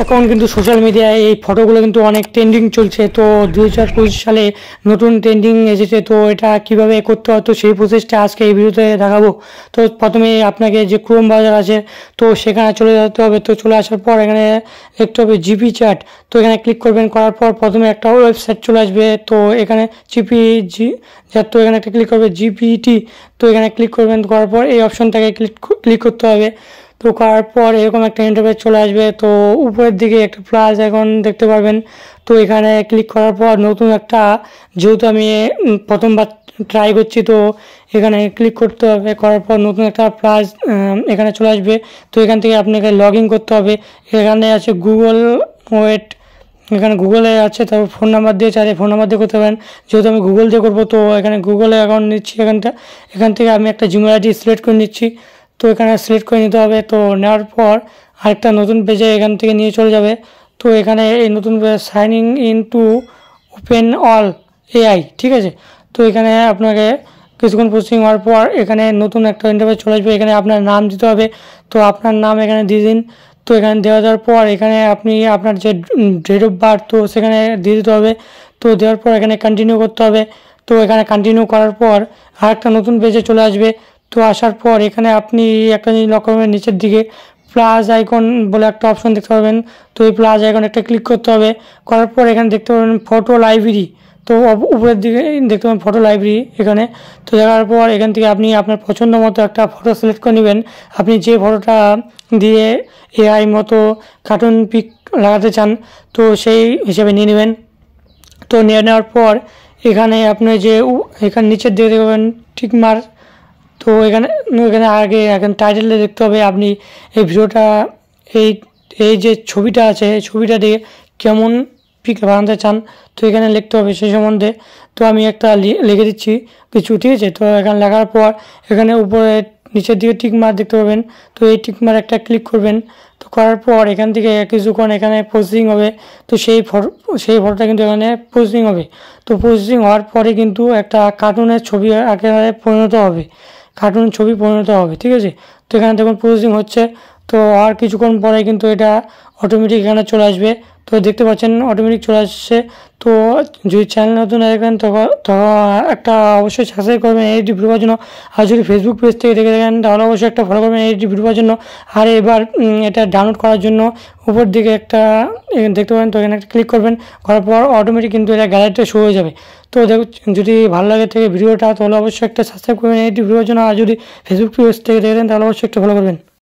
এখন কিন্তু সোশ্যাল মিডিয়ায় এই ফটোগুলো কিন্তু অনেক ট্রেন্ডিং চলছে। তো 2025 সালে নতুন ট্রেন্ডিং এসেছে। তো এটা কিভাবে করতে হয় তো সেই প্রসেসটা আজকে এই ভিডিওতে দেখাবো। তো প্রথমে আপনাকে যে ক্রোম ব্রাউজার আছে তো সেখানে চলে যেতে হবে। তো চলে আসার পর এখানে দেখতে হবে জিপি চ্যাট। তো এখানে ক্লিক করবেন, করার পর প্রথমে একটা ওয়েবসাইট চলে আসবে। তো এখানে জিপিজি চ্যাট, তো এখানে একটা ক্লিক করবে জিপিটি। তো এখানে ক্লিক করবেন, করার পর এই অপশনটাকে ক্লিক করতে হবে। তো করার পর এরকম একটা ইন্টারফেস চলে আসবে। তো উপরের দিকে একটা প্লাস আইকন দেখতে পারবেন। তো এখানে ক্লিক করার পর নতুন একটা, যেহেতু আমি প্রথমবার ট্রাই করছি তো এখানে ক্লিক করতে হবে। করার পর নতুন একটা প্লাস এখানে চলে আসবে। তো এখান থেকে আপনাকে লগ ইন করতে হবে। এখানে আছে গুগল ওয়েট, এখানে গুগলে আছে, তারপর ফোন নাম্বার দিয়ে চাইলে ফোন নাম্বার দিয়ে করতে পারেন। যেহেতু আমি গুগল দিয়ে করবো তো এখানে গুগলে অ্যাকাউন্ট নিচ্ছি। এখান থেকে আমি একটা জিমেল আইডি সিলেক্ট করে নিচ্ছি। তো এখানে সিলেক্ট করে নিতে হবে। তো নেওয়ার পর আরেকটা নতুন পেজে এখান থেকে নিয়ে চলে যাবে। তো এখানে এই নতুন page signing in to open all AI, ঠিক আছে। তো এখানে আপনাকে কিছুক্ষণ প্রসেসিং হওয়ার পর এখানে নতুন একটা ইন্টারফেস চলে আসবে। এখানে আপনার নাম দিতে হবে। তো আপনার নাম এখানে দিয়ে দিন। তো এখানে দেওয়ার পর এখানে আপনি আপনার যে ডেট অফ বার্থ তো সেখানে দিয়ে দিতে হবে। তো দেওয়ার পর এখানে কন্টিনিউ করতে হবে। তো এখানে কন্টিনিউ করার পর আরেকটা নতুন পেজে চলে আসবে। তো আসার পর এখানে আপনি একটা জিনিস লক্ষ্য করবেন, নিচের দিকে প্লাস আইকন বলে একটা অপশন দেখতে পাবেন। তো এই প্লাস আইকন একটা ক্লিক করতে হবে। করার পর এখানে দেখতে পাবেন ফটো লাইব্রেরি। তো উপরের দিকে দেখতে পাবেন ফটো লাইব্রেরি এখানে। তো দেখার পর এখান থেকে আপনি আপনার পছন্দ মতো একটা ফটো সিলেক্ট করে নেবেন। আপনি যে ফটোটা দিয়ে এআই মতো কার্টুন পিক লাগাতে চান তো সেই হিসেবে নিয়ে নেবেন। তো নিয়ে নেওয়ার পর এখানে আপনি যে এখানে নিচের দিকে দেখবেন টিকমার্ক। তো এখানে আগে এখানে টাইটেলে দেখতে হবে আপনি এই ভিডিওটা এই এই যে ছবিটা আছে এই ছবিটা দিয়ে কেমন পিক বানাতে চান তো এখানে লিখতে হবে সেই সম্বন্ধে। তো আমি একটা লিখে দিচ্ছি কিছু, ঠিক আছে। তো এখানে লেখার পর এখানে উপরে নিচের দিকে টিকমার্ক দেখতে পাবেন। তো এই টিকমার্ক একটা ক্লিক করবেন। তো করার পর এখান থেকে কিছুক্ষণ এখানে প্রসেসিং হবে। তো সেই ফটোটা কিন্তু এখানে প্রসেসিং হবে। তো প্রসেসিং হওয়ার পরে কিন্তু একটা কার্টুনের ছবি আকারে পরিণত হবে, কার্টুন ছবি পরিণত হবে, ঠিক আছে। তো এখানে দেখুন প্রসেসিং হচ্ছে। তো আর কিছুক্ষণ পরে কিন্তু এটা অটোমেটিক এখানে চলে আসবে। তো দেখতে পাচ্ছেন অটোমেটিক চলে আসছে। তো যদি চ্যানেল নতুন দেখবেন তখন একটা অবশ্যই সাবস্ক্রাইব করবেন এইচডি ভিডিও পাওয়ার জন্য। আর যদি ফেসবুক পেজ থেকে দেখে থাকেন তাহলে অবশ্যই একটা ফলো করবেন এইচডি ভিডিও পাওয়ার জন্য। আর এবার এটা ডাউনলোড করার জন্য উপর দিকে একটা দেখতে পাবেন। তো এখানে একটা ক্লিক করবেন, করার পর অটোমেটিক কিন্তু এটা গ্যালারিতে শো হয়ে যাবে। তো যদি ভালো লাগে থেকে ভিডিওটা তাহলে অবশ্যই একটা সাবস্ক্রাইব করবেন এইচডি ভিডিও পাওয়ার জন্য। আর যদি ফেসবুক পেজ থেকে দেখেন তাহলে অবশ্যই একটা ফলো করবেন।